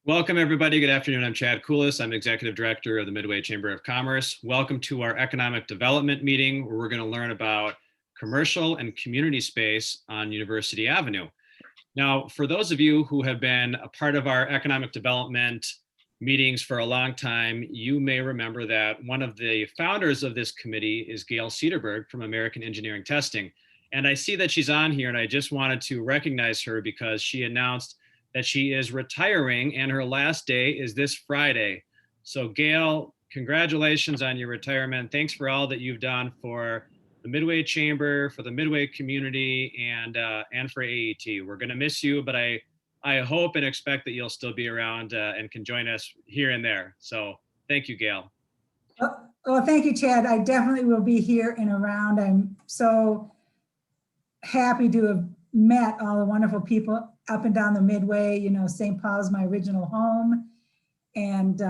Welcome, everybody. Good afternoon. I'm Chad Koulis. I'm Executive Director of the Midway Chamber of Commerce. Welcome to our Economic Development meeting, where we're going to learn about commercial and community space on University Avenue. Now, for those of you who have been a part of our economic development meetings for a long time, you may remember that one of the founders of this committee is Gail Cederberg from American Engineering Testing. And I see that she's on here, and I just wanted to recognize her because she announced that she is retiring and her last day is this Friday. So Gail, congratulations on your retirement. Thanks for all that you've done for the Midway Chamber, for the Midway community, and for AET. We're gonna miss you, but I hope and expect that you'll still be around and can join us here and there. So thank you, Gail. Well, thank you, Chad. I definitely will be here and around. I'm so happy to have met all the wonderful people up and down the Midway. You know, St. Paul's my original home. And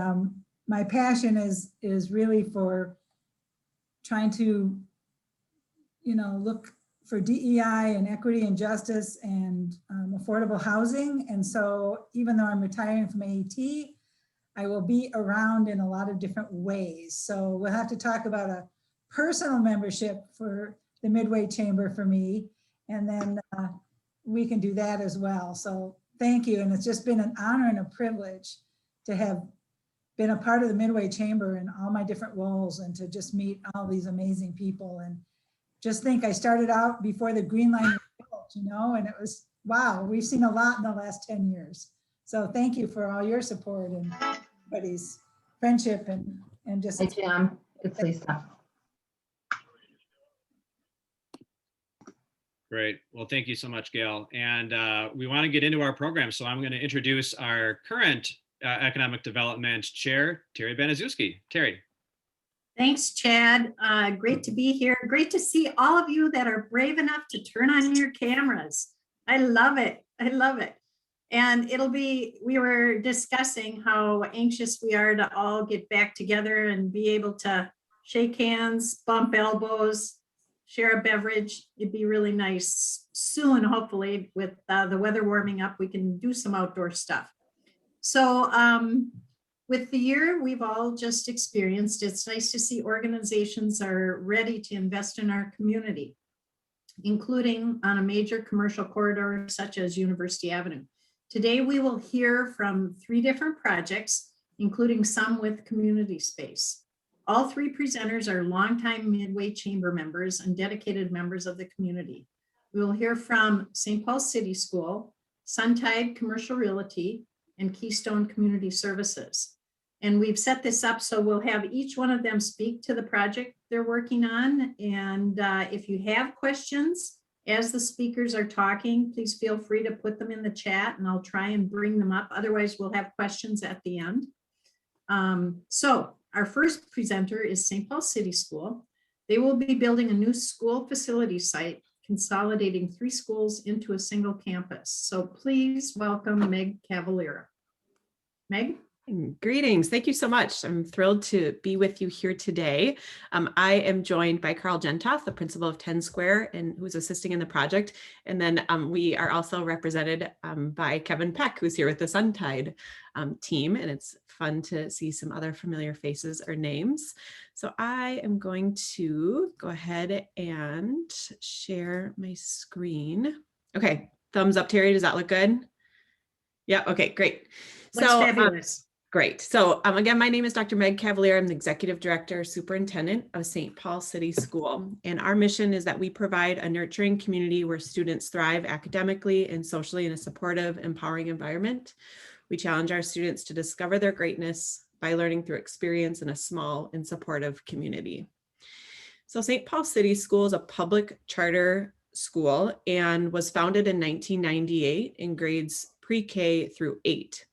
my passion is really for trying to, you know, look for DEI and equity and justice and affordable housing. And so even though I'm retiring from AET, I will be around in a lot of different ways. So we'll have to talk about a personal membership for the Midway Chamber for me. And then we can do that as well. So thank you. And it's just been an honor and a privilege to have been a part of the Midway Chamber in all my different roles and to just meet all these amazing people. And just think I started out before the Green Line was built, you know, and it was, wow, we've seen a lot in the last 10 years. So thank you for all your support and everybody's friendship and just. Hi, Jim. It's Lisa. Great. Well, thank you so much, Gail. And we want to get into our program. So I'm going to introduce our current Economic Development Chair, Terry Baniszewski. Terry. Thanks, Chad. Great to be here. Great to see all of you that are brave enough to turn on your cameras. I love it. I love it. And we were discussing how anxious we are to all get back together and be able to shake hands, bump elbows, share a beverage. It'd be really nice soon, hopefully, with the weather warming up, we can do some outdoor stuff. So with the year we've all just experienced, it's nice to see organizations are ready to invest in our community, including on a major commercial corridor such as University Avenue. Today, we will hear from 3 different projects, including some with community space. All 3 presenters are longtime Midway Chamber members and dedicated members of the community. We will hear from St. Paul City School, Suntide Commercial Realty, and Keystone Community Services. And we've set this up so we'll have each one of them speak to the project they're working on. And if you have questions as the speakers are talking, please feel free to put them in the chat and I'll try and bring them up. Otherwise, we'll have questions at the end. So our first presenter is St. Paul City School. They will be building a new school facility site, consolidating 3 schools into a single campus. So please welcome Meg Cavalier. Meg? Greetings. Thank you so much. I'm thrilled to be with you here today. I am joined by Carl Gentoff, the principal of 10 Square, and who's assisting in the project. And then we are also represented by Kevin Peck, who's here with the Suntide team. And it's fun to see some other familiar faces or names. So I am going to go ahead and share my screen. Okay, thumbs up, Terry. Does that look good? Yeah, okay, great. Looks fabulous. Great. So again, my name is Dr. Meg Cavalier. I'm the Executive Director, Superintendent of St. Paul City School. And our mission is that we provide a nurturing community where students thrive academically and socially in a supportive, empowering environment. We challenge our students to discover their greatness by learning through experience in a small and supportive community. So St. Paul City School is a public charter school and was founded in 1998 in grades pre-K through 8.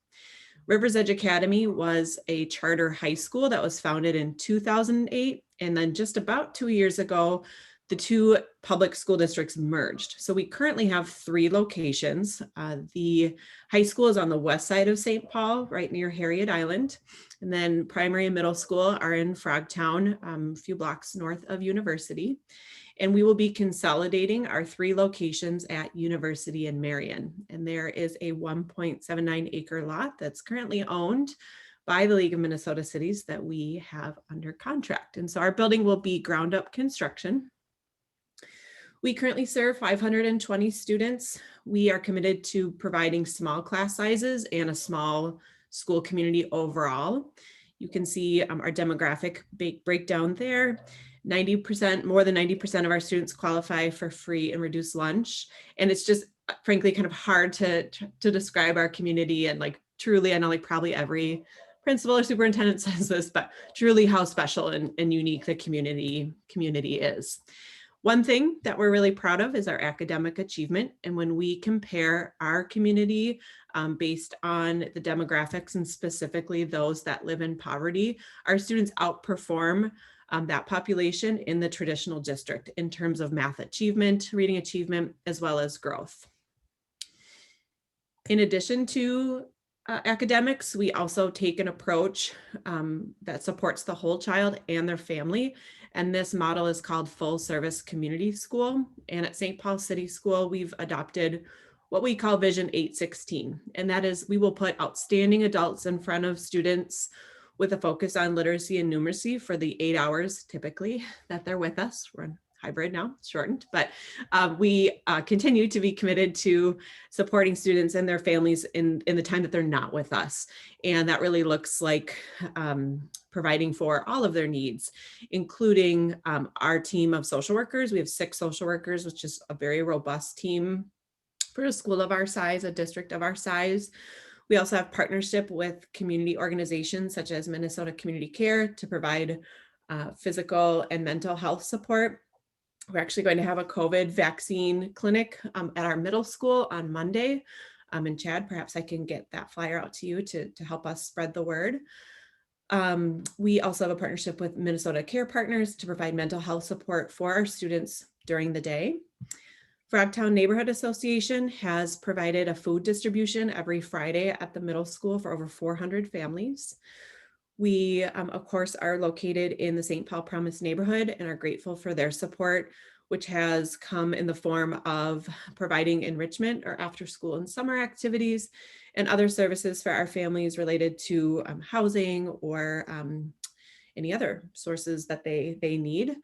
Rivers Edge Academy was a charter high school that was founded in 2008. And then just about 2 years ago, the two public school districts merged. So we currently have 3 locations. The high school is on the west side of St. Paul, right near Harriet Island. And then primary and middle school are in Frogtown, a few blocks north of University. And we will be consolidating our 3 locations at University and Marion. And there is a 1.79 acre lot that's currently owned by the League of Minnesota Cities that we have under contract. And so our building will be ground up construction. We currently serve 520 students. We are committed to providing small class sizes and a small school community overall. You can see our demographic breakdown there. 90%, more than 90% of our students qualify for free and reduced lunch. And it's just frankly kind of hard to describe our community, and like truly, I know like probably every principal or superintendent says this, but truly how special and unique the community is. One thing that we're really proud of is our academic achievement. And when we compare our community based on the demographics and specifically those that live in poverty, our students outperform that population in the traditional district in terms of math achievement, reading achievement, as well as growth. In addition to academics, we also take an approach that supports the whole child and their family. And this model is called Full Service Community School. And at St. Paul City School, we've adopted what we call Vision 816. And that is, we will put outstanding adults in front of students with a focus on literacy and numeracy for the 8 hours typically that they're with us. We're in hybrid now, shortened, but we continue to be committed to supporting students and their families in the time that they're not with us. And that really looks like providing for all of their needs, including our team of social workers. We have 6 social workers, which is a very robust team for a school of our size, a district of our size. We also have partnership with community organizations such as Minnesota Community Care to provide physical and mental health support. We're actually going to have a COVID vaccine clinic at our middle school on Monday. And Chad, perhaps I can get that flyer out to you to help us spread the word. We also have a partnership with Minnesota Care Partners to provide mental health support for our students during the day. Frogtown Neighborhood Association has provided a food distribution every Friday at the middle school for over 400 families. We, of course, are located in the St. Paul Promise neighborhood and are grateful for their support, which has come in the form of providing enrichment or after school and summer activities and other services for our families related to housing or any other sources that they need.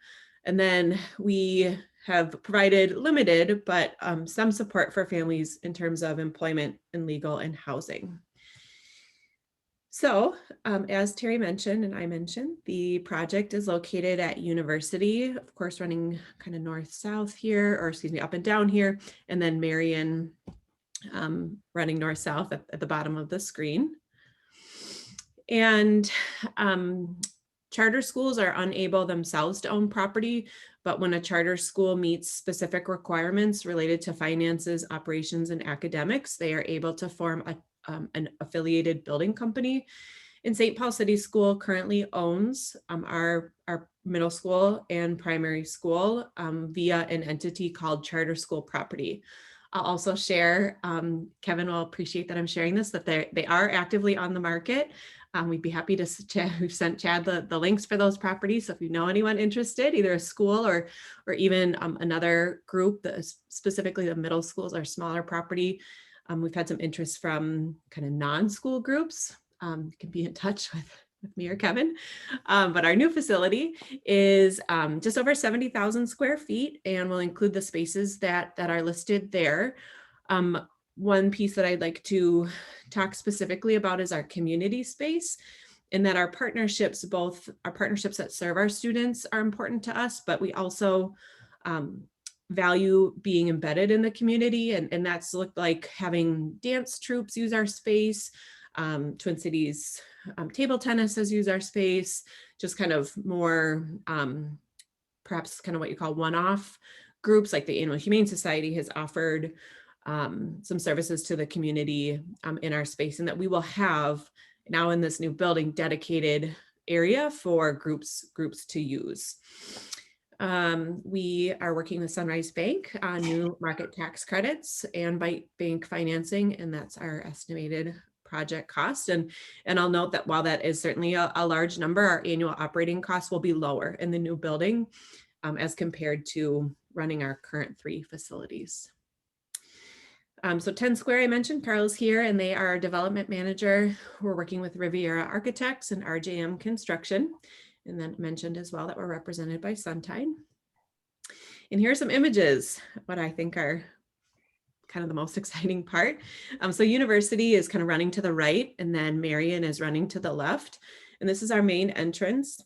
And then we have provided limited, but some support for families in terms of employment and legal and housing. So as Terry mentioned, and I mentioned, the project is located at University, of course, running kind of north-south here, or excuse me, up and down here, and then Marion running north-south at the bottom of the screen. And charter schools are unable themselves to own property, but when a charter school meets specific requirements related to finances, operations, and academics, they are able to form an affiliated building company. And St. Paul City School currently owns our middle school and primary school via an entity called Charter School Property. I'll also share, Kevin will appreciate that I'm sharing this, that they are actively on the market. We'd be happy to, we've sent Chad the links for those properties. So if you know anyone interested, either a school or even another group, specifically the middle schools or smaller property, we've had some interest from kind of non-school groups. You can be in touch with me or Kevin. But our new facility is just over 70,000 square feet and will include the spaces that are listed there. One piece that I'd like to talk specifically about is our community space, and that our partnerships, both our partnerships that serve our students are important to us, but we also value being embedded in the community. And that's looked like having dance troupes use our space, Twin Cities table tennis has used our space, just kind of more perhaps kind of what you call one-off groups, like the Animal Humane Society has offered some services to the community in our space, and that we will have now in this new building dedicated area for groups to use. We are working with Sunrise Bank on new market tax credits and bank financing, and that's our estimated project cost. And I'll note that while that is certainly a large number, our annual operating costs will be lower in the new building as compared to running our current 3 facilities. So 10 Square, I mentioned, Carl's here, and they are our development manager. We're working with Riviera Architects and RJM Construction. And then mentioned as well that we're represented by Suntide. And here are some images, what I think are kind of the most exciting part. So University is kind of running to the right, and then Marion is running to the left. And this is our main entrance.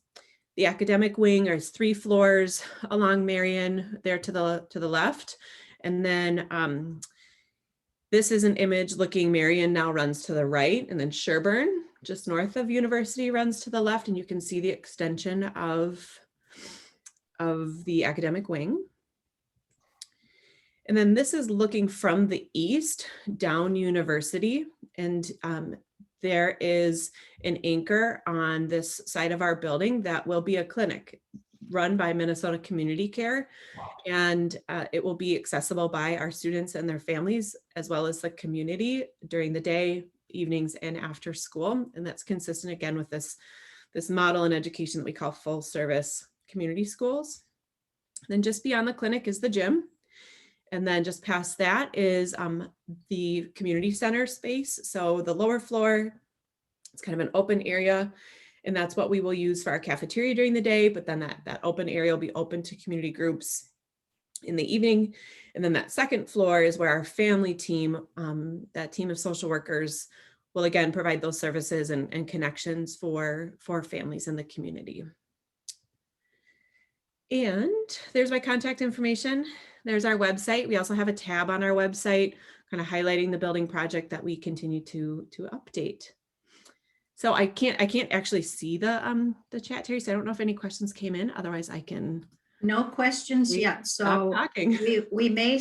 The academic wing is 3 floors along Marion there to the left. And then this is an image looking, Marion now runs to the right, and then Sherburne, just north of University, runs to the left, and you can see the extension of the academic wing. And then this is looking from the east down University, and there is an anchor on this side of our building that will be a clinic run by Minnesota Community Care. And it will be accessible by our students and their families, as well as the community during the day, evenings, and after school. And that's consistent again with this model in education that we call full service community schools. Then just beyond the clinic is the gym. And then just past that is the community center space. So the lower floor, it's kind of an open area. And that's what we will use for our cafeteria during the day. But then that open area will be open to community groups in the evening. And then that second floor is where our family team, that team of social workers, will again provide those services and connections for families in the community. And there's my contact information. There's our website. We also have a tab on our website kind of highlighting the building project that we continue to update. So I can't actually see the chat, Terry, so I don't know if any questions came in. Otherwise I can. No questions yet. So we may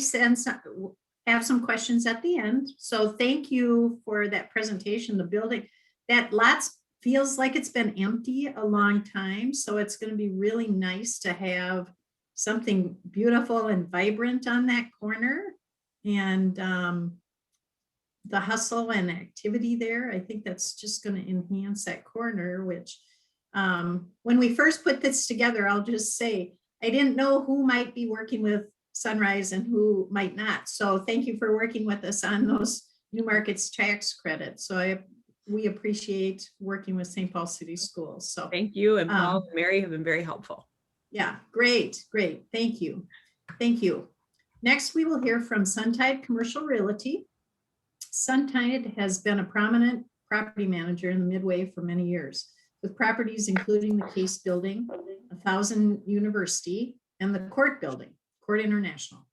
have some questions at the end. So thank you for that presentation. The building, that lot feels like it's been empty a long time. So it's going to be really nice to have something beautiful and vibrant on that corner. And the hustle and activity there, I think that's just going to enhance that corner, which when we first put this together, I'll just say, I didn't know who might be working with Sunrise and who might not. So thank you for working with us on those new markets tax credits. So we appreciate working with St. Paul City Schools. So thank you. And Paul and Mary have been very helpful. Yeah, great. Thank you. Thank you. Next, we will hear from Suntide Commercial Realty. Suntide has been a prominent property manager in the Midway for many years, with properties including the Case Building, 1000 University, and the Court Building, Court International.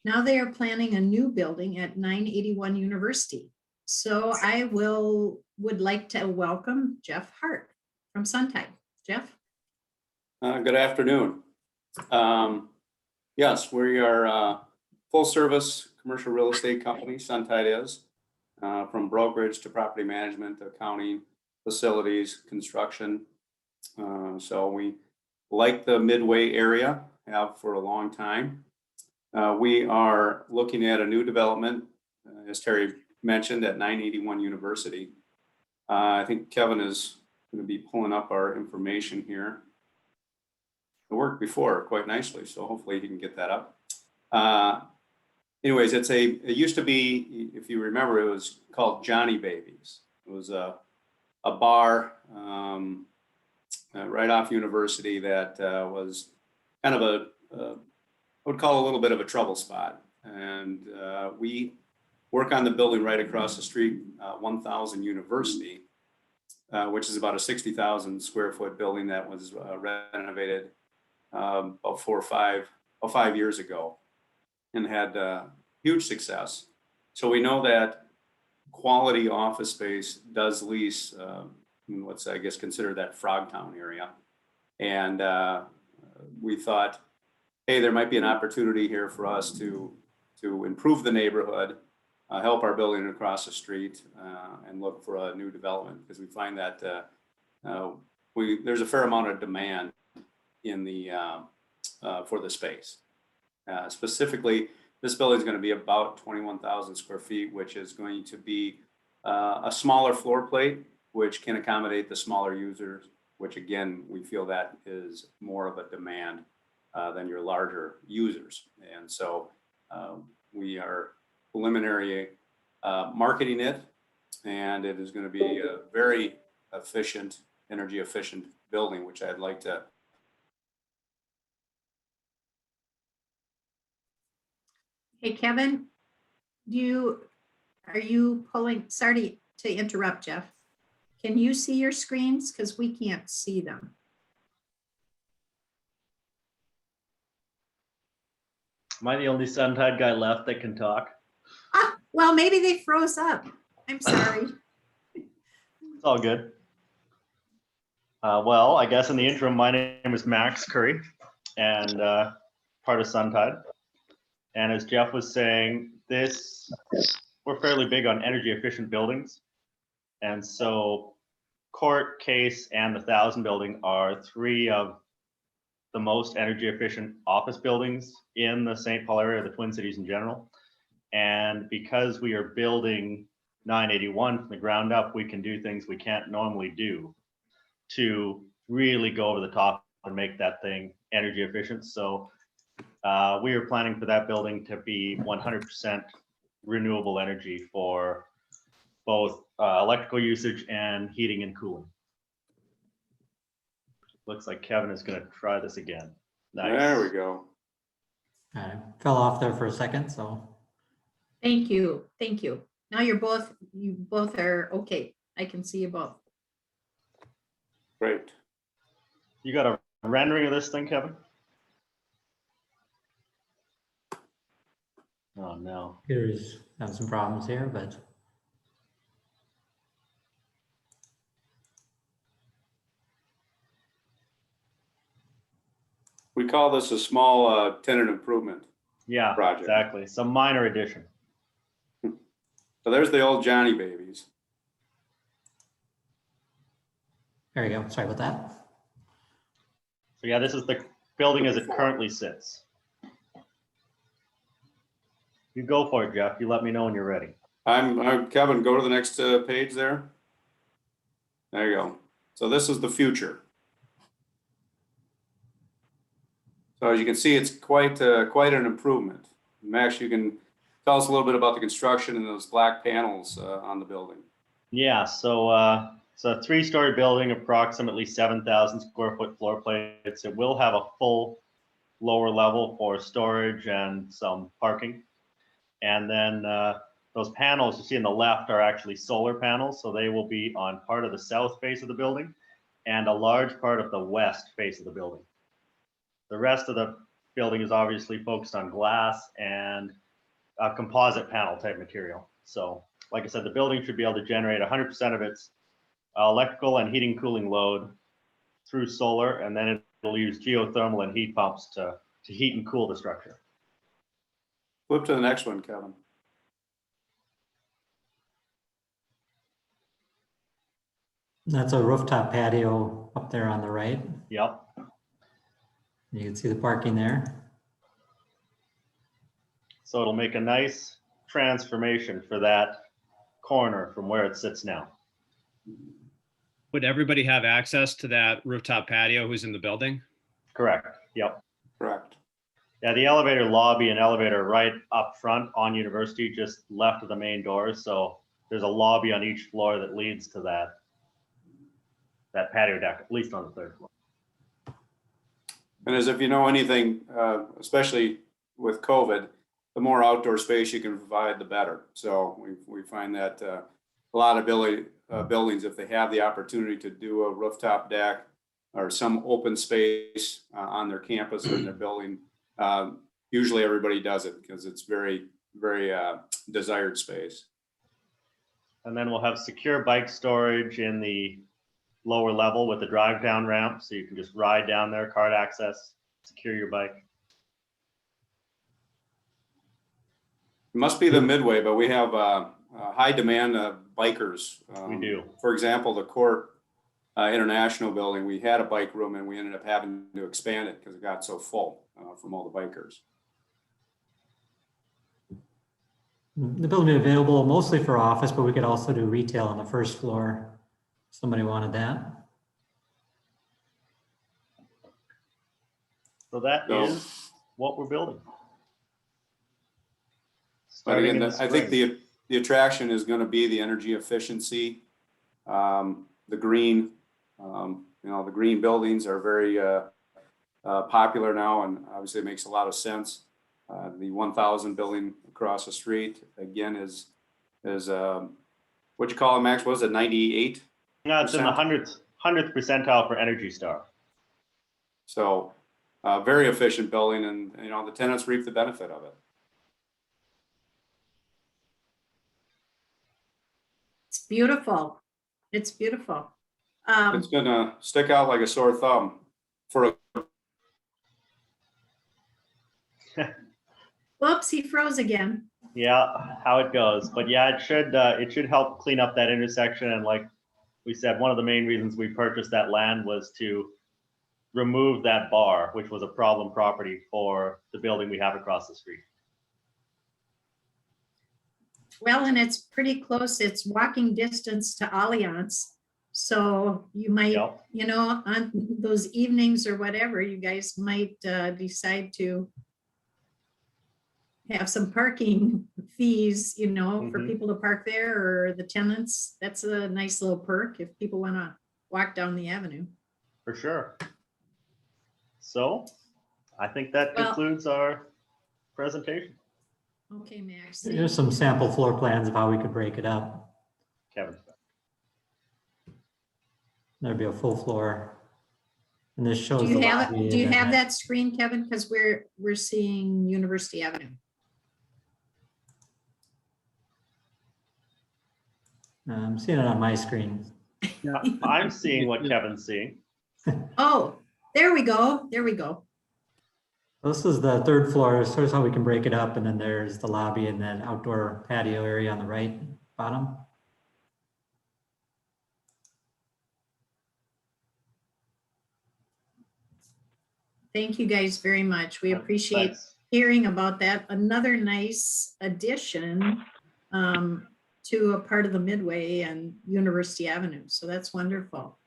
Now they are planning a new building at 981 University. So I would like to welcome Jeff Hart from Suntide. Jeff? Good afternoon. Yes, we are a full service commercial real estate company, Suntide is, from brokerage to property management, accounting, facilities, construction. So we like the Midway area, have for a long time. We are looking at a new development, as Terry mentioned, at 981 University. I think Kevin is going to be pulling up our information here. It worked before quite nicely, so hopefully he can get that up. Anyways, it used to be, if you remember, it was called Johnny Babies. It was a bar right off University that was kind of I would call a little bit of a trouble spot. And we work on the building right across the street, 1000 University, which is about a 60,000 square foot building that was renovated about 5 years ago and had huge success. So we know that quality office space does lease in what's, I guess, considered that Frogtown area. And we thought, hey, there might be an opportunity here for us to improve the neighborhood, help our building across the street, and look for a new development, because we find that there's a fair amount of demand in the for the space. Specifically, this building is going to be about 21,000 square feet, which is going to be a smaller floor plate, which can accommodate the smaller users, which again, we feel that is more of a demand than your larger users. And so we are preliminary marketing it, and it is going to be a very efficient, energy efficient building, which I'd like to. Hey, Kevin, are you pulling, sorry to interrupt, Jeff. Can you see your screens? Because we can't see them. Am I the only Suntide guy left that can talk? Well, maybe they froze up. I'm sorry. It's all good. Well, I guess in the interim, my name is Max Curry and part of Suntide. And as Jeff was saying, we're fairly big on energy efficient buildings. And so Court, Case, and the 1000 building are three of the most energy efficient office buildings in the St. Paul area, the Twin Cities in general. And because we are building 981 from the ground up, we can do things we can't normally do to really go over the top and make that thing energy efficient. So we are planning for that building to be 100% renewable energy for both electrical usage and heating and cooling. Looks like Kevin is going to try this again. Nice. There we go. I fell off there for a second, so. Thank you. Thank you. Now you both are okay. I can see you both. Great. You got a rendering of this thing, Kevin? Oh no. Here's have some problems here, but We call this a small tenant improvement. Yeah, Project. exactly. Some minor addition. So there's the old Johnny babies. there you go. Sorry about that. So yeah, this is the building as it currently sits. You go for it, Jeff. You let me know when you're ready. I'm Kevin, go to the next page there. There you go. So this is the future. So as you can see, it's quite an improvement. Max, you can tell us a little bit about the construction and those black panels on the building. Yeah, so it's a 3-story building, approximately 7,000 square foot floor plates. It will have a full lower level for storage and some parking. And then those panels you see on the left are actually solar panels. So they will be on part of the south face of the building and a large part of the west face of the building. The rest of the building is obviously focused on glass and a composite panel type material. So like I said, the building should be able to generate 100% of its electrical and heating cooling load through solar, and then it'll use geothermal and heat pumps to heat and cool the structure. Flip to the next one, Kevin. That's a rooftop patio up there on the right. Yep. You can see the parking there. So it'll make a nice transformation for that corner from where it sits now. Would everybody have access to that rooftop patio who's in the building? Correct. Yep. Correct. Yeah, the elevator lobby and elevator right up front on University, just left of the main doors. So there's a lobby on each floor that leads to that patio deck, at least on the 3rd floor. And as if you know anything, especially with COVID, the more outdoor space you can provide, the better. So we find that a lot of buildings, if they have the opportunity to do a rooftop deck or some open space on their campus or in their building, usually everybody does it because it's very, very desired space. And then we'll have secure bike storage in the lower level with the drive down ramp. So you can just ride down there, card access, secure your bike. It must be the Midway, but we have high demand of bikers. We do. For example, the Court International building, we had a bike room and we ended up having to expand it because it got so full. from all the bikers. The building is available mostly for office, but we could also do retail on the first floor. If somebody wanted that. So that So- is what we're building. But Starting again, in the I think spring. the attraction is going to be the energy efficiency, the green. The green buildings are very popular now, and obviously it makes a lot of sense. The 1,000 building across the street again is what you call it, Max? What was it, 98? Yeah, it's in the hundredth percentile for Energy Star. So very efficient building, and the tenants reap the benefit of it. It's beautiful. It's beautiful. It's gonna stick out like a sore thumb for a Whoops, he froze again. Yeah, how it goes. But yeah, it should help clean up that intersection. And like we said, one of the main reasons we purchased that land was to remove that bar, which was a problem property for the building we have across the street. Well, and it's pretty close. It's walking distance to Allianz. So you might, Yep. on those evenings or whatever, you guys might decide to have some parking fees, for Mhm. people to park there, or the tenants. That's a nice little perk if people want to walk down the avenue. For sure. So I think that Well- concludes our presentation. Okay, Max. Here's some sample floor plans of how we could break it up. Kevin. There'd be a full floor. And this Do shows you the have lobby. it? Do you and have then- that screen, Kevin? Because we're seeing University Avenue. I'm seeing it on my screen. Yeah, I'm seeing what Kevin's seeing. Oh, there we go. There we go. This is the third floor, so here's how we can break it up, and then there's the lobby and then outdoor patio area on the right bottom. Thank you guys very much. We appreciate Thanks. hearing about that. Another nice addition to a part of the Midway and University Avenue. So that's wonderful.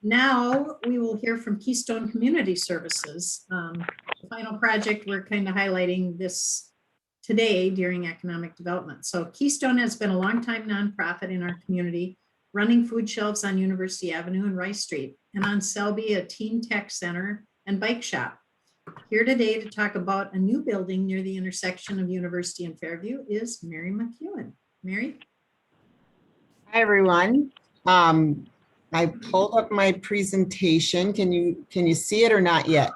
Now we will hear from Keystone Community Services. The final project we're kind of highlighting this today during economic development. So Keystone has been a longtime nonprofit in our community, running food shelves on University Avenue and Rice Street, and on Selby, a teen tech center and bike shop. Here today to talk about a new building near the intersection of University and Fairview is Mary McEwen. Mary? Hi, everyone. I pulled up my presentation. Can you see it or not yet?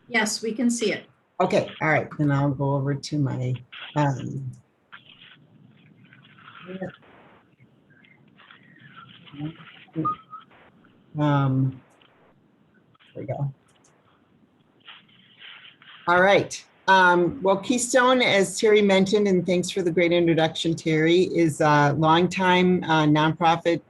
Yes, we can see it. Okay, all right, then I'll go over to my there we go. All right. Well, Keystone, as Terry mentioned, and thanks for the great introduction, Terry, is a longtime nonprofit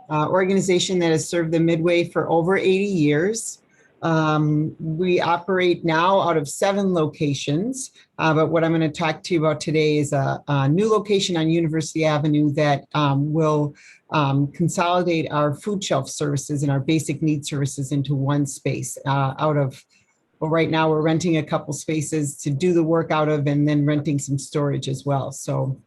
organization that has served the Midway for over 80 years. We operate now out of 7 locations, but what I'm going to talk to you about today is a new location on University Avenue that will consolidate our food shelf services and our basic need services into one space well, right now we're renting a couple spaces to do the work out of and then renting some storage as well. So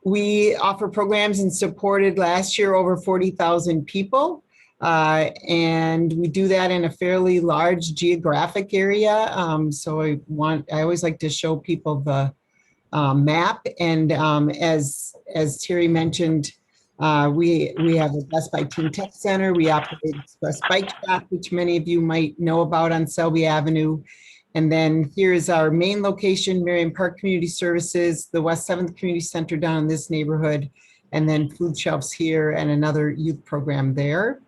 we offer programs and supported last year over 40,000 people. And we do that in a fairly large geographic area. So I always like to show people the map. And as Terry mentioned, we have a Best Buy Teen Tech Center. We operate Express Bike Shop, which many of you might know about on Selby Avenue. And then here's our main location, Marion Park Community Services, the West 7th Community Center down in this neighborhood, and then food shelves here and another youth program there.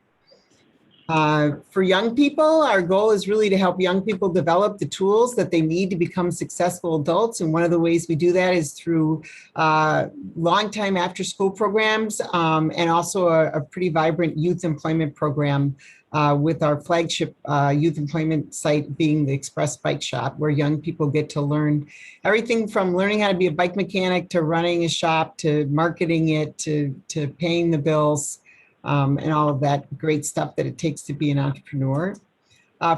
For young people, our goal is really to help young people develop the tools that they need to become successful adults. And one of the ways we do that is through long-time after-school programs and also a pretty vibrant youth employment program with our flagship youth employment site being the Express Bike Shop, where young people get to learn everything from learning how to be a bike mechanic to running a shop to marketing it to paying the bills and all of that great stuff that it takes to be an entrepreneur.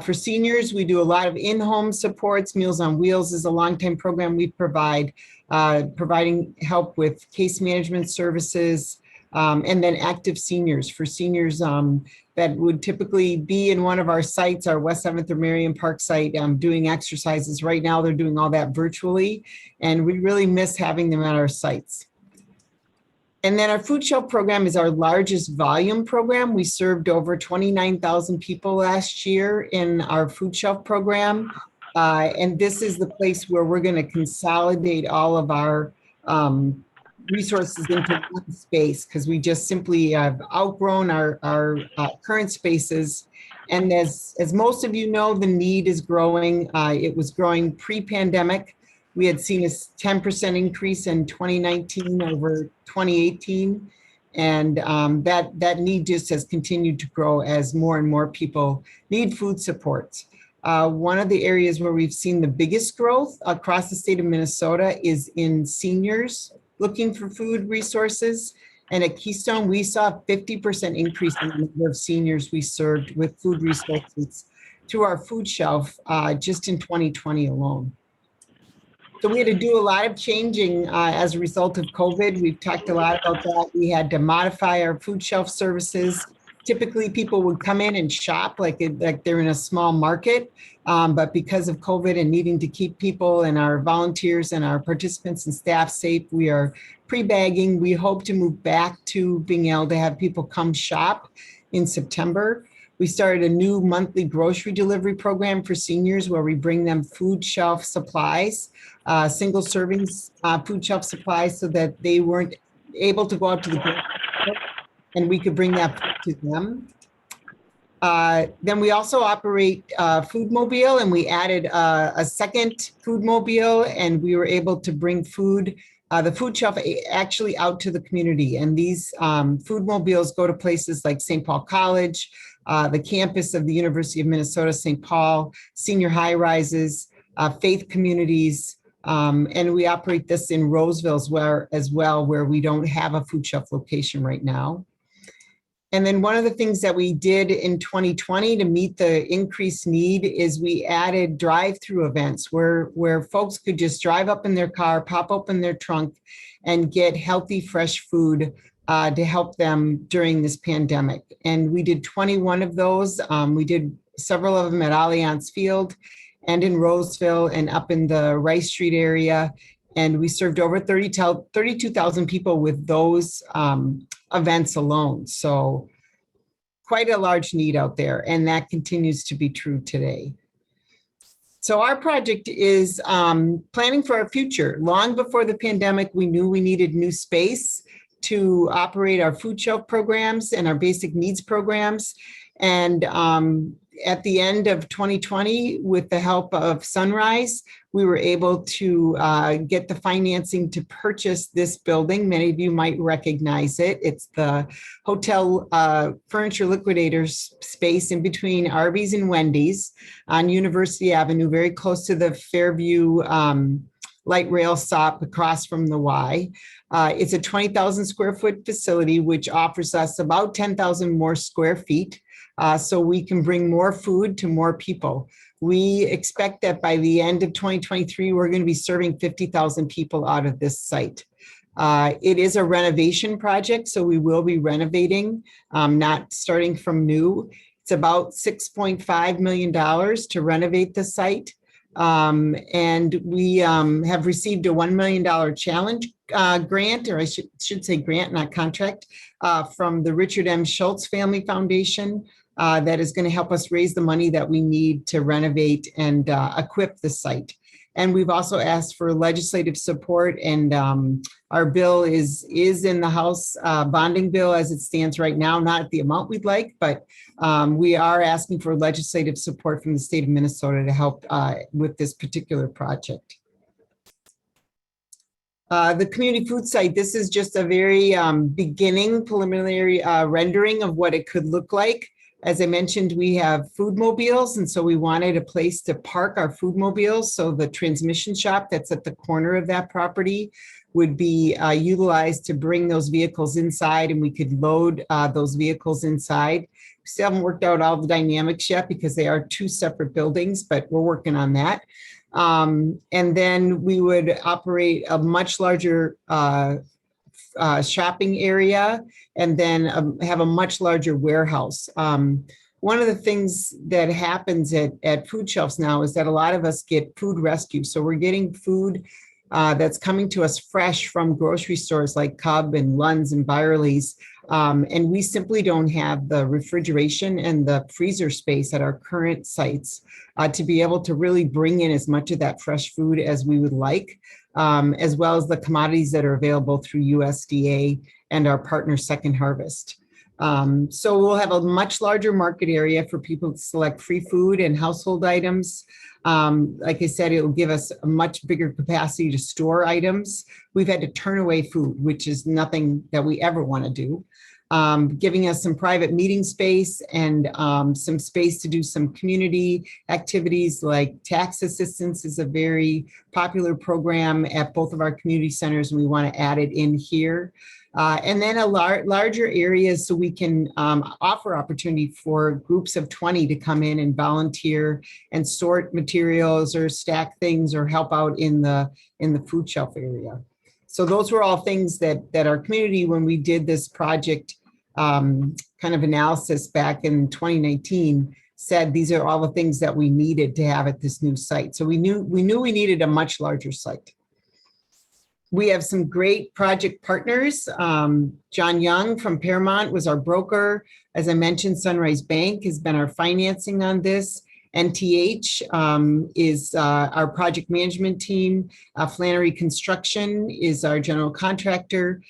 For seniors, we do a lot of in-home supports. Meals on Wheels is a longtime program we provide, providing help with case management services, and then active seniors. For seniors that would typically be in one of our sites, our West 7th or Marion Park site, doing exercises. Right now, they're doing all that virtually, and we really miss having them at our sites. And then our food shelf program is our largest volume program. We served over 29,000 people last year in our food shelf program. And this is the place where we're going to consolidate all of our resources into one space, because we just simply have outgrown our current spaces. And as most of you know, the need is growing. It was growing pre-pandemic. We had seen a 10% increase in 2019 over 2018. And that need just has continued to grow as more and more people need food supports. One of the areas where we've seen the biggest growth across the state of Minnesota is in seniors looking for food resources. And at Keystone, we saw a 50% increase in the number of seniors we served with food resources through our food shelf just in 2020 alone. So we had to do a lot of changing as a result of COVID. We've talked a lot about that. We had to modify our food shelf services. Typically, people would come in and shop like they're in a small market. But because of COVID and needing to keep people and our volunteers and our participants and staff safe, we are pre-bagging. We hope to move back to being able to have people come shop in September. We started a new monthly grocery delivery program for seniors where we bring them food shelf supplies, single servings food shelf supplies, so that they weren't able to go out to the grocery store and we could bring that to them. Then we also operate Food Mobile, and we added a second Food Mobile, and we were able to bring food, the food shelf actually out to the community. And these Food Mobiles go to places like St. Paul College, the campus of the University of Minnesota, St. Paul, senior high rises, faith communities, and we operate this in Roseville as well, where we don't have a food shelf location right now. And then one of the things that we did in 2020 to meet the increased need is we added drive-through events where folks could just drive up in their car, pop open their trunk, and get healthy, fresh food to help them during this pandemic. And we did 21 of those. We did several of them at Allianz Field and in Roseville and up in the Rice Street area. And we served over 32,000 people with those events alone. So quite a large need out there, and that continues to be true today. So our project is planning for our future. Long before the pandemic, we knew we needed new space to operate our food shelf programs and our basic needs programs. And at the end of 2020, with the help of Sunrise, we were able to get the financing to purchase this building. Many of you might recognize it. It's the hotel furniture liquidators space in between Arby's and Wendy's on University Avenue, very close to the Fairview light rail stop across from the Y. It's a 20,000 square foot facility, which offers us about 10,000 more square feet. So we can bring more food to more people. We expect that by the end of 2023, we're going to be serving 50,000 people out of this site. It is a renovation project, so we will be renovating, not starting from new. It's about $6.5 million to renovate the site. And we have received a $1 million challenge grant, or I should say grant, not contract, from the Richard M. Schultz Family Foundation. That is going to help us raise the money that we need to renovate and equip the site. And we've also asked for legislative support, and our bill is in the House bonding bill as it stands right now, not at the amount we'd like, but we are asking for legislative support from the state of Minnesota to help with this particular project. The community food site, this is just a very beginning preliminary rendering of what it could look like. As I mentioned, we have food mobiles, and so we wanted a place to park our food mobiles. So the transmission shop that's at the corner of that property would be utilized to bring those vehicles inside, and we could load those vehicles inside. We still haven't worked out all the dynamics yet because they are two separate buildings, but we're working on that. And then we would operate a much larger shopping area, and then have a much larger warehouse. One of the things that happens at food shelves now is that a lot of us get food rescue. So we're getting food that's coming to us fresh from grocery stores like Cub and Lund's and Byerly's. And we simply don't have the refrigeration and the freezer space at our current sites to be able to really bring in as much of that fresh food as we would like, as well as the commodities that are available through USDA and our partner Second Harvest. So we'll have a much larger market area for people to select free food and household items. Like I said, it will give us a much bigger capacity to store items. We've had to turn away food, which is nothing that we ever want to do. Giving us some private meeting space and some space to do some community activities like tax assistance is a very popular program at both of our community centers, and we want to add it in here. And then a larger areas so we can offer opportunity for groups of 20 to come in and volunteer and sort materials or stack things or help out in the food shelf area. So those were all things that our community, when we did this project kind of analysis back in 2019, said these are all the things that we needed to have at this new site. So we knew we needed a much larger site. We have some great project partners. John Young from Paramount was our broker. As I mentioned, Sunrise Bank has been our financing on this. NTH is our project management team. Flannery Construction is our general contractor.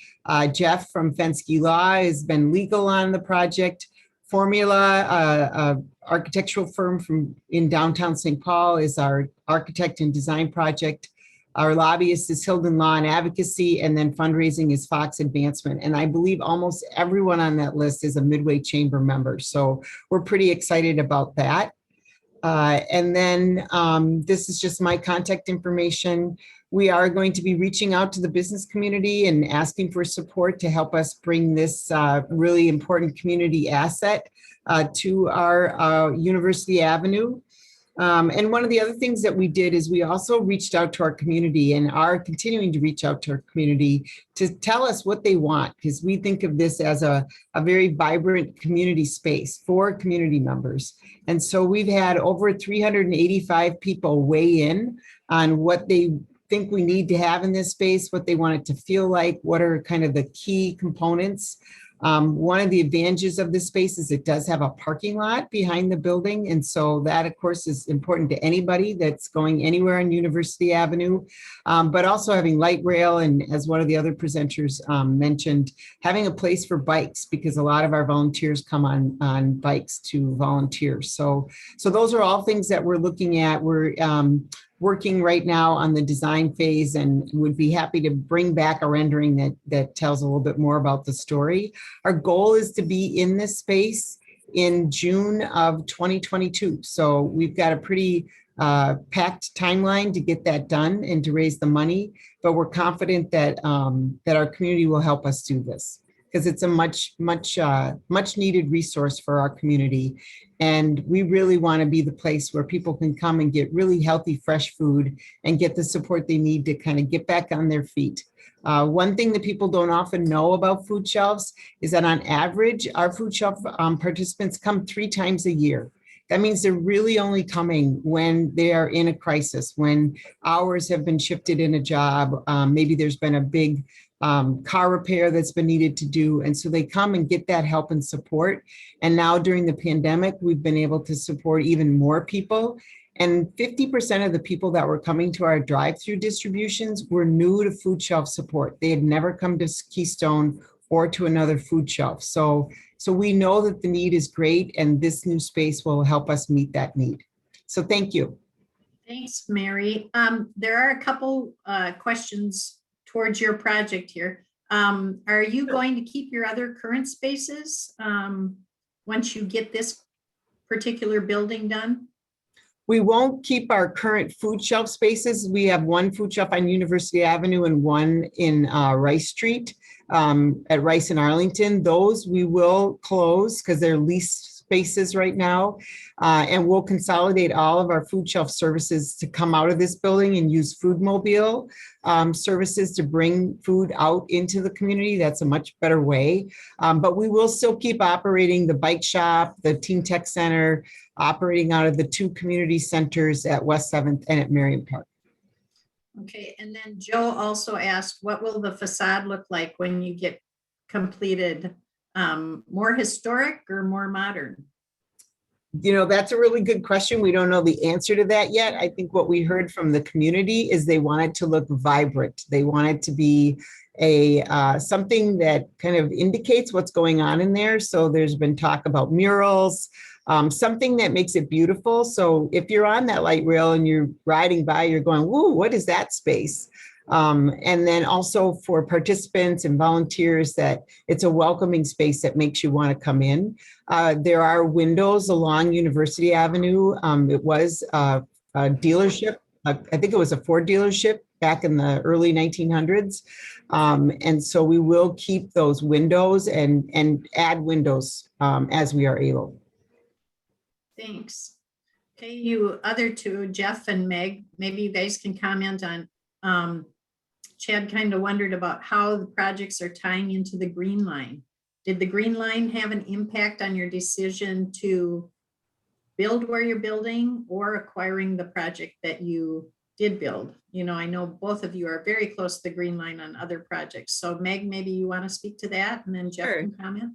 Jeff from Fensky Law has been legal on the project. Formula, architectural firm in downtown St. Paul, is our architect and design project. Our lobbyist is Hilden Law and Advocacy, and then fundraising is Fox Advancement. And I believe almost everyone on that list is a Midway Chamber member. So we're pretty excited about that. And then this is just my contact information. We are going to be reaching out to the business community and asking for support to help us bring this really important community asset to our University Avenue. And one of the other things that we did is we also reached out to our community and are continuing to reach out to our community to tell us what they want, because we think of this as a very vibrant community space for community members. And so we've had over 385 people weigh in on what they think we need to have in this space, what they want it to feel like, what are kind of the key components. One of the advantages of this space is it does have a parking lot behind the building. And so that, of course, is important to anybody that's going anywhere on University Avenue, but also having light rail. And as one of the other presenters mentioned, having a place for bikes, because a lot of our volunteers come on bikes to volunteer. So those are all things that we're looking at. We're working right now on the design phase and would be happy to bring back a rendering that tells a little bit more about the story. Our goal is to be in this space in June of 2022. So we've got a pretty packed timeline to get that done and to raise the money, but we're confident that that our community will help us do this, because it's a much needed resource for our community. And we really want to be the place where people can come and get really healthy, fresh food and get the support they need to kind of get back on their feet. One thing that people don't often know about food shelves is that on average, our food shelf participants come 3 times a year. That means they're really only coming when they are in a crisis, when hours have been shifted in a job, maybe there's been a big car repair that's been needed to do. And so they come and get that help and support. And now during the pandemic, we've been able to support even more people. And 50% of the people that were coming to our drive-through distributions were new to food shelf support. They had never come to Keystone or to another food shelf. So we know that the need is great, and this new space will help us meet that need. So thank you. Thanks, Mary. There are a couple questions towards your project here. Are you going to keep your other current spaces once you get this particular building done? We won't keep our current food shelf spaces. We have one food shelf on University Avenue and one in Rice Street at Rice and Arlington. Those we will close because they're leased spaces right now. And we'll consolidate all of our food shelf services to come out of this building and use food mobile services to bring food out into the community. That's a much better way. But we will still keep operating the bike shop, the Teen Tech Center, operating out of the 2 community centers at West 7th and at Marion Park. Okay, and then Joe also asked, what will the facade look like when you get completed? More historic or more modern? You know, that's a really good question. We don't know the answer to that yet. I think what we heard from the community is they want it to look vibrant. They want it to be something that kind of indicates what's going on in there. So there's been talk about murals, something that makes it beautiful. So if you're on that light rail and you're riding by, you're going, whoa, what is that space? And then also for participants and volunteers, that it's a welcoming space that makes you want to come in. There are windows along University Avenue. It was a dealership. I think it was a Ford dealership back in the early 1900s. And so we will keep those windows and add windows as we are able. Thanks. Okay, you other two, Jeff and Meg, maybe you guys can comment on, Chad kind of wondered about how the projects are tying into the Green Line. Did the Green Line have an impact on your decision to build where you're building or acquiring the project that you did build? You know, I know both of you are very close to the Green Line on other projects. So Meg, maybe you want to speak to that and then Jeff Sure. can comment.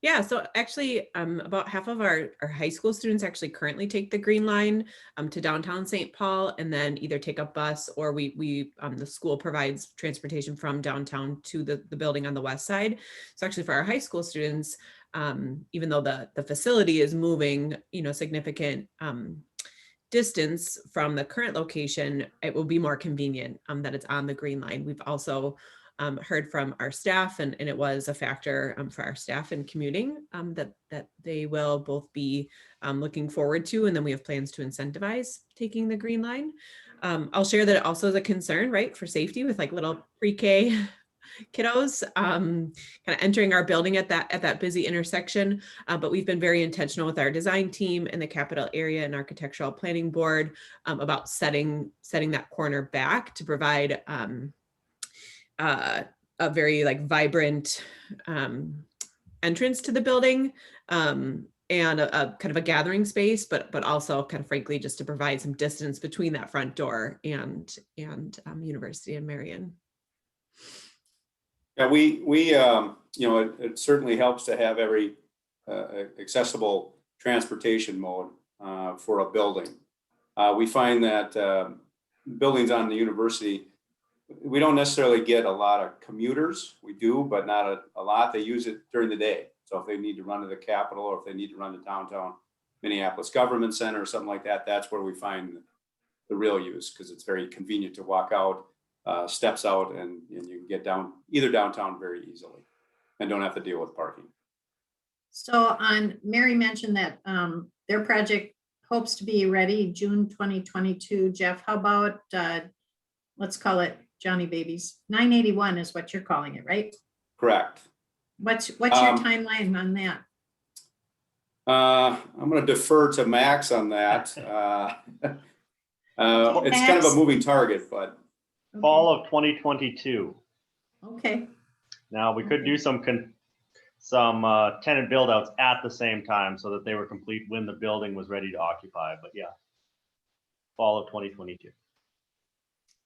Yeah, so actually about half of our high school students actually currently take the Green Line to downtown St. Paul and then either take a bus or the school provides transportation from downtown to the building on the west side. So actually for our high school students, even though the facility is moving, significant distance from the current location, it will be more convenient that it's on the Green Line. We've also heard from our staff, and it was a factor for our staff in commuting that they will both be looking forward to, and then we have plans to incentivize taking the Green Line. I'll share that it also is a concern, right, for safety with like little pre-K kiddos kind of entering our building at that busy intersection. But we've been very intentional with our design team and the Capital Area and Architectural Planning Board about setting that corner back to provide a very like vibrant entrance to the building and a kind of a gathering space, but also kind of frankly just to provide some distance between that front door and University and Marion. Yeah, it certainly helps to have every accessible transportation mode for a building. We find that buildings on the university, we don't necessarily get a lot of commuters. We do, but not a lot. They use it during the day. So if they need to run to the Capitol or if they need to run to downtown Minneapolis Government Center or something like that, that's where we find the real use, because it's very convenient to walk out, steps out, and you can get downtown very easily and don't have to deal with parking. So Mary mentioned that their project hopes to be ready June 2022. Jeff, how about, let's call it Johnny Babies. 981 is what you're calling it, right? Correct. What's your timeline on that? I'm going to defer to Max on that. It's kind of a moving target, but. Okay. Fall of 2022. Okay. Now we could do some tenant build outs at the same time so that they were complete when the building was ready to occupy. But yeah, fall of 2022.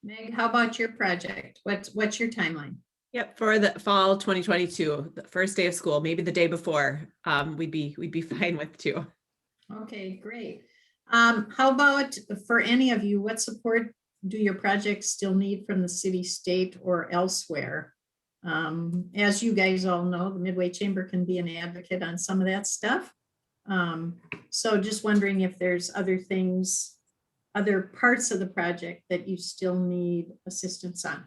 Meg, how about your project? What's your timeline? Yep, for the fall 2022, the first day of school, maybe the day before, we'd be fine with too. Okay, great. How about for any of you, what support do your projects still need from the city, state, or elsewhere? As you guys all know, the Midway Chamber can be an advocate on some of that stuff. So just wondering if there's other parts of the project that you still need assistance on.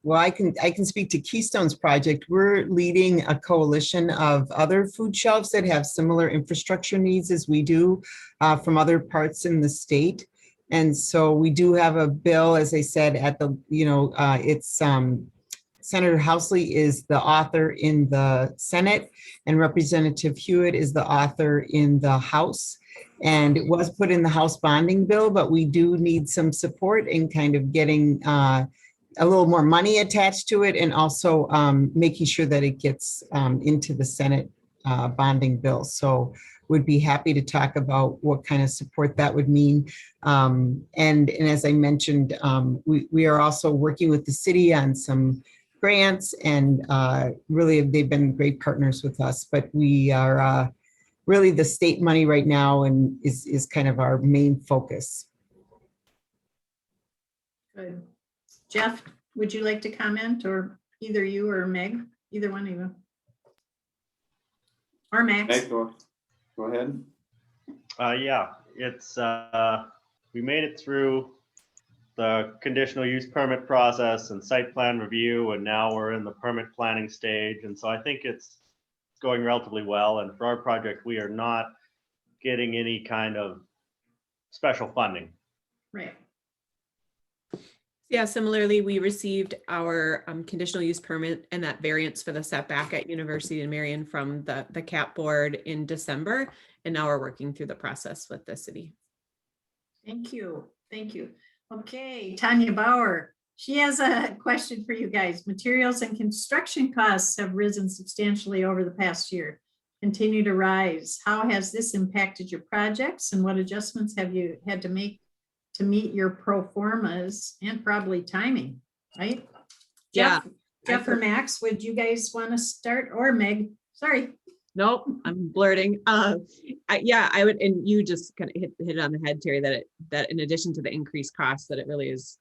well, I can speak to Keystone's project. We're leading a coalition of other food shelves that have similar infrastructure needs as we do from other parts in the state. And so we do have a bill, as I said, at the, it's Senator Housley is the author in the Senate, and Representative Hewitt is the author in the House. And it was put in the House bonding bill, but we do need some support in kind of getting a little more money attached to it, and also making sure that it gets into the Senate bonding bill. So would be happy to talk about what kind of support that would mean. And as I mentioned, we are also working with the city on some grants, and really they've been great partners with us, but we are really the state money right now and is kind of our main focus. Good. Jeff, would you like to comment, or either you or Meg, either one of you? Or Max? Meg, go ahead. Yeah, it's, we made it through the conditional use permit process and site plan review, and now we're in the permit planning stage. And so I think it's going relatively well. And for our project, we are not getting any kind of special funding. Right. Yeah, similarly, we received our conditional use permit and that variance for the setback at University of Marion from the CAP board in December. And now we're working through the process with the city. Thank you. Thank you. Okay, Tanya Bauer. She has a question for you guys. Materials and construction costs have risen substantially over the past year, continue to rise. How has this impacted your projects, and what adjustments have you had to make to meet your pro formas and probably timing, right? Yeah. Jeff or Max, would you guys want to start, or Meg? Sorry. Nope, I'm blurting. I would, and you just kind of hit it on the head, Terry, that in addition to the increased costs, that it really is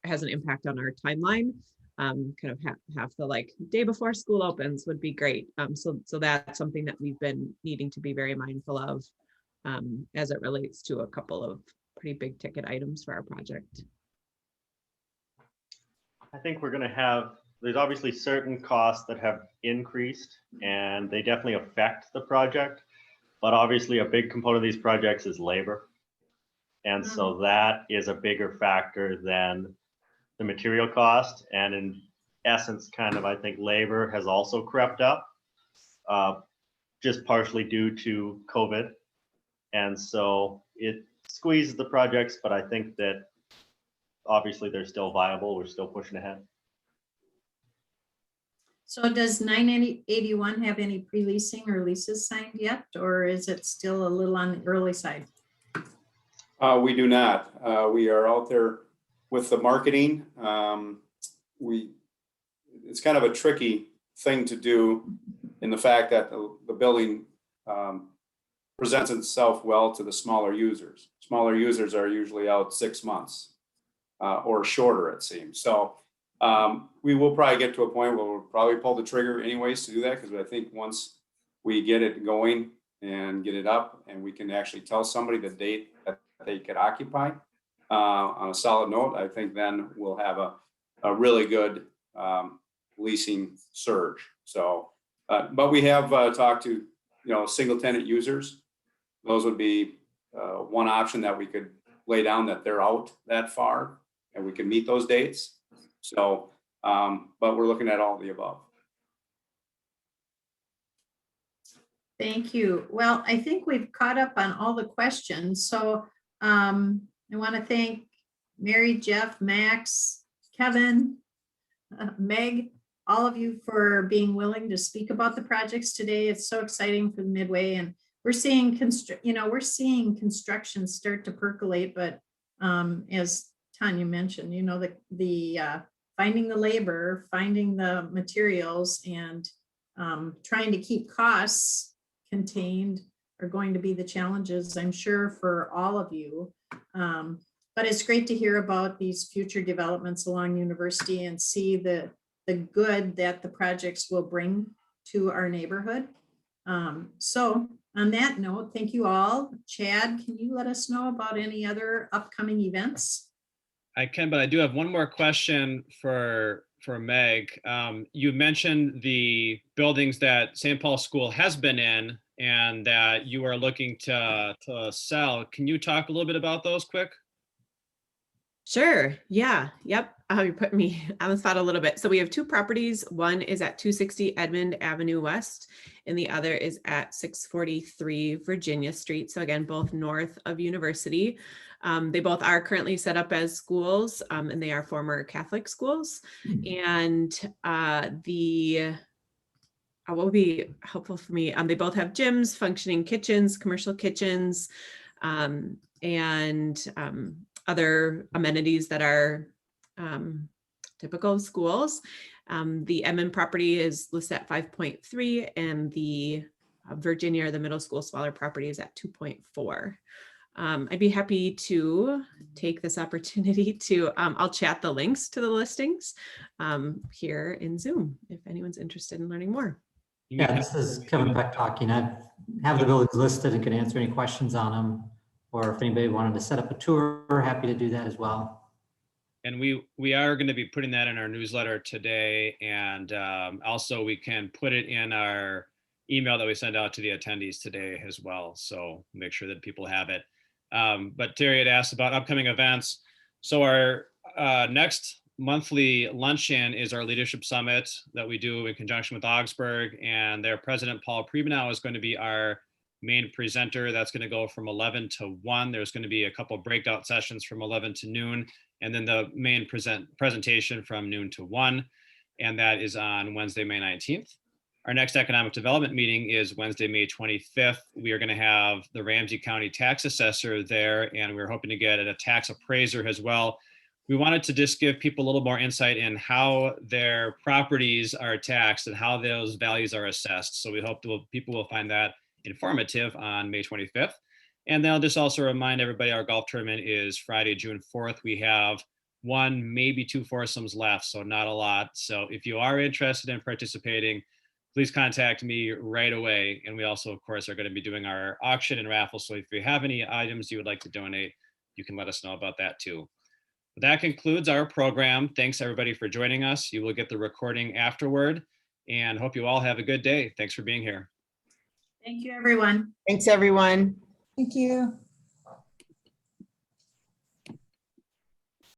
has an impact on our timeline. Kind of have the like day before school opens would be great. So that's something that we've been needing to be very mindful of as it relates to a couple of pretty big ticket items for our project. I think we're going to have, there's obviously certain costs that have increased, and they definitely affect the project. But obviously a big component of these projects is labor. And so that is a bigger factor than the material cost. And in essence, kind of, I think labor has also crept up, just partially due to COVID. And so it squeezes the projects, but I think that obviously they're still viable. We're still pushing ahead. So does 981 have any pre-leasing or leases signed yet, or is it still a little on the early side? We do not. We are out there with the marketing. It's kind of a tricky thing to do in the fact that the building presents itself well to the smaller users. Smaller users are usually out 6 months or shorter, it seems. So we will probably get to a point where we'll probably pull the trigger anyways to do that, because I think once we get it going and get it up and we can actually tell somebody the date that they could occupy on a solid note, I think then we'll have a really good leasing surge. So, but we have talked to, single tenant users. Those would be one option that we could lay down, that they're out that far and we can meet those dates. So, but we're looking at all of the above. Thank you. Well, I think we've caught up on all the questions. So I want to thank Mary, Jeff, Max, Kevin, Meg, all of you for being willing to speak about the projects today. It's so exciting for the Midway, and we're seeing construction start to percolate. But as Tanya mentioned, the finding the labor, finding the materials, and trying to keep costs contained are going to be the challenges, I'm sure, for all of you. But it's great to hear about these future developments along University and see the good that the projects will bring to our neighborhood. So on that note, thank you all. Chad, can you let us know about any other upcoming events? I can, but I do have one more question for Meg. You mentioned the buildings that St. Paul School has been in and that you are looking to sell. Can you talk a little bit about those quick? Sure. Yeah. Yep. You put me on the spot a little bit. So we have two properties. One is at 260 Edmond Avenue West, and the other is at 643 Virginia Street. So again, both north of University. They both are currently set up as schools, and they are former Catholic schools. And what would be helpful for me? They both have gyms, functioning kitchens, commercial kitchens, and other amenities that are typical of schools. The Edmond property is listed at 5.3, and the Virginia, or the middle school smaller property, is at 2.4. I'd be happy to take this opportunity to, I'll chat the links to the listings here in Zoom if anyone's interested in learning more. Yeah, this is Kevin Beck talking. I have the buildings listed and can answer any questions on them. Or if anybody wanted to set up a tour, we're happy to do that as well. And we are going to be putting that in our newsletter today. And also we can put it in our email that we send out to the attendees today as well. So make sure that people have it. But Terry had asked about upcoming events. So our next monthly luncheon is our leadership summit that we do in conjunction with Augsburg, and their president, Paul Priebenow, is going to be our main presenter. That's going to go from 11 to 1. There's going to be a couple of breakout sessions from 11 to noon, and then the main presentation from noon to 1. And that is on Wednesday, May 19th. Our next economic development meeting is Wednesday, May 25th. We are going to have the Ramsey County tax assessor there, and we're hoping to get a tax appraiser as well. We wanted to just give people a little more insight in how their properties are taxed and how those values are assessed. So we hope people will find that informative on May 25th. And then I'll just also remind everybody our golf tournament is Friday, June 4th. We have 1, maybe 2 foursomes left, so not a lot. So if you are interested in participating, please contact me right away. And we also, of course, are going to be doing our auction and raffle. So if you have any items you would like to donate, you can let us know about that too. That concludes our program. Thanks everybody for joining us. You will get the recording afterward, and hope you all have a good day. Thanks for being here. Thank you, everyone. Thanks, everyone. Thank you.